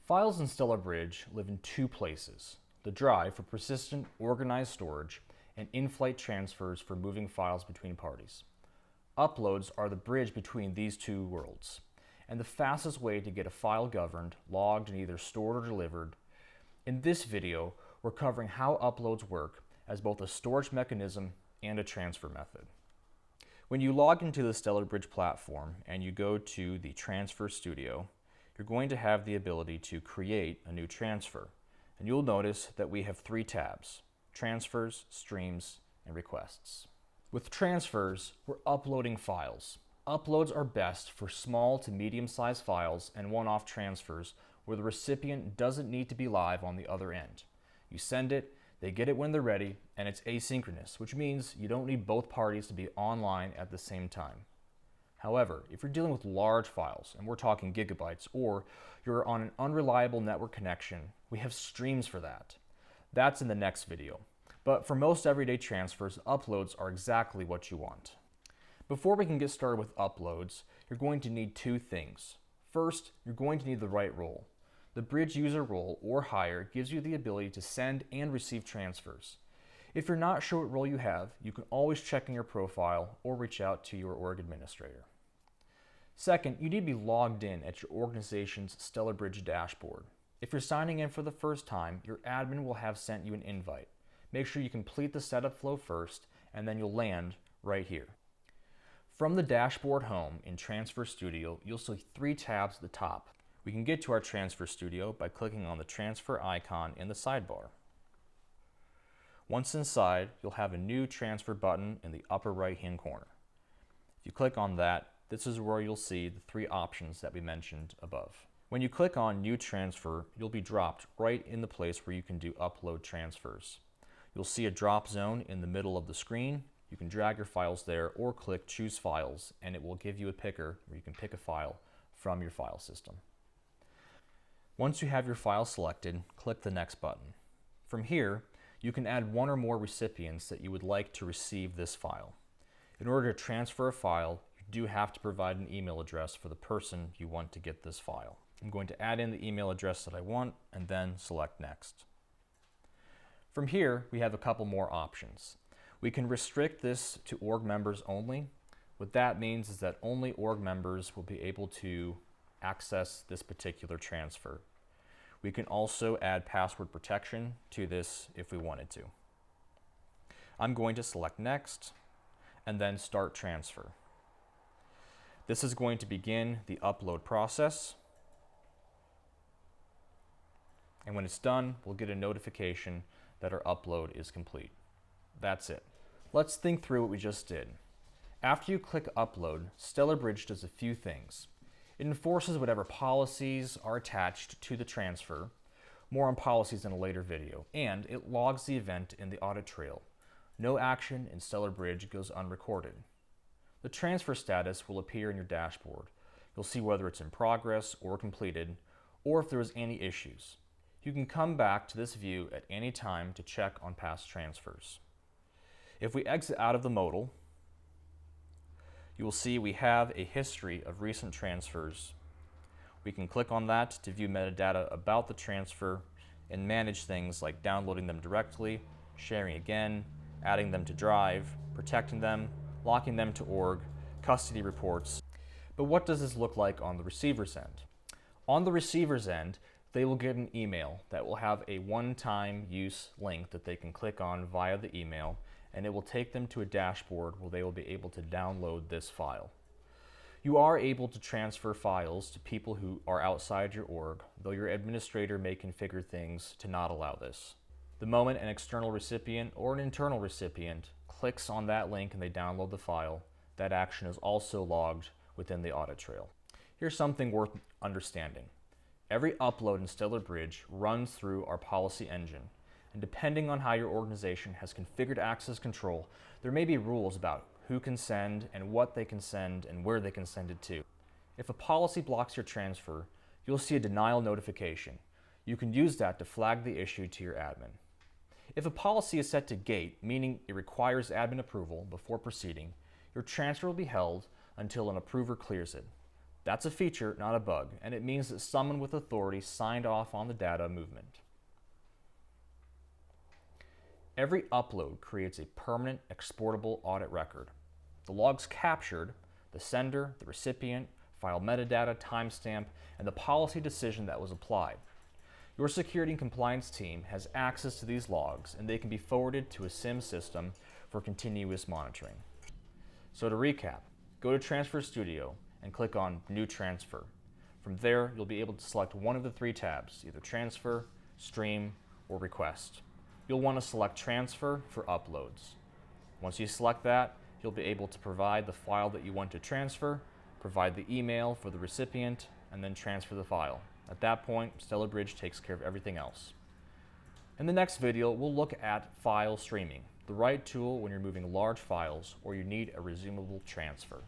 Files in Stellarbridge live in two places: the drive for persistent, organized storage, and in-flight transfers for moving files between parties. Uploads are the bridge between these two worlds, and the fastest way to get a file governed, logged, and either stored or delivered. In this video, we're covering how uploads work as both a storage mechanism and a transfer method. When you log into the Stellarbridge platform and you go to the Transfer Studio, you're going to have the ability to create a new transfer. And you'll notice that we have three tabs: Transfers, Streams, and Requests. With transfers, we're uploading files. Uploads are best for small to medium-sized files and one-off transfers where the recipient doesn't need to be live on the other end. You send it, they get it when they're ready, and it's asynchronous, which means you don't need both parties to be online at the same time. However, if you're dealing with large files, and we're talking gigabytes, or you're on an unreliable network connection, we have streams for that. That's in the next video. But for most everyday transfers, uploads are exactly what you want. Before we can get started with uploads, you're going to need two things. First, you're going to need the right role. The bridge user role or higher gives you the ability to send and receive transfers. If you're not sure what role you have, you can always check in your profile or reach out to your org administrator. Second, you need to be logged in at your organization's Stellarbridge dashboard. If you're signing in for the first time, your admin will have sent you an invite. Make sure you complete the setup flow first, and then you'll land right here. From the dashboard home in Transfer Studio, you'll see three tabs at the top. We can get to our Transfer Studio by clicking on the transfer icon in the sidebar. Once inside, you'll have a new transfer button in the upper right-hand corner. If you click on that, this is where you'll see the three options that we mentioned above. When you click on New Transfer, you'll be dropped right in the place where you can do upload transfers. You'll see a drop zone in the middle of the screen. You can drag your files there or click Choose Files, and it will give you a picker where you can pick a file from your file system. Once you have your file selected, click the Next button. From here, you can add one or more recipients that you would like to receive this file. In order to transfer a file, you do have to provide an email address for the person you want to get this file. I'm going to add in the email address that I want and then select Next. From here, we have a couple more options. We can restrict this to org members only. What that means is that only org members will be able to access this particular transfer. We can also add password protection to this if we wanted to. I'm going to select Next and then Start Transfer. This is going to begin the upload process. And when it's done, we'll get a notification that our upload is complete. That's it. Let's think through what we just did. After you click Upload, Stellarbridge does a few things. It enforces whatever policies are attached to the transfer, more on policies in a later video, and it logs the event in the audit trail. No action in Stellarbridge goes unrecorded. The transfer status will appear in your dashboard. You'll see whether it's in progress or completed, or if there was any issues. You can come back to this view at any time to check on past transfers. If we exit out of the modal, you will see we have a history of recent transfers. We can click on that to view metadata about the transfer and manage things like downloading them directly, sharing again, adding them to Drive, protecting them, locking them to org, custody reports. But what does this look like on the receiver's end? On the receiver's end, they will get an email that will have a one-time use link that they can click on via the email, and it will take them to a dashboard where they will be able to download this file. You are able to transfer files to people who are outside your org, though your administrator may configure things to not allow this. The moment an external recipient or an internal recipient clicks on that link and they download the file, that action is also logged within the audit trail. Here's something worth understanding. Every upload in Stellarbridge runs through our policy engine, and depending on how your organization has configured access control, there may be rules about who can send and what they can send and where they can send it to. If a policy blocks your transfer, you'll see a denial notification. You can use that to flag the issue to your admin. If a policy is set to gate, meaning it requires admin approval before proceeding, your transfer will be held until an approver clears it. That's a feature, not a bug, and it means that someone with authority signed off on the data movement. Every upload creates a permanent exportable audit record. The logs captured the sender, the recipient, file metadata, timestamp, and the policy decision that was applied. Your security and compliance team has access to these logs, and they can be forwarded to a SIM system for continuous monitoring. So to recap, go to Transfer Studio and click on New Transfer. From there, you'll be able to select one of the three tabs, either Transfer, Stream, or Request. You'll want to select Transfer for uploads. Once you select that, you'll be able to provide the file that you want to transfer, provide the email for the recipient, and then transfer the file. At that point, Stellarbridge takes care of everything else. In the next video, we'll look at file streaming, the right tool when you're moving large files or you need a resumable transfer.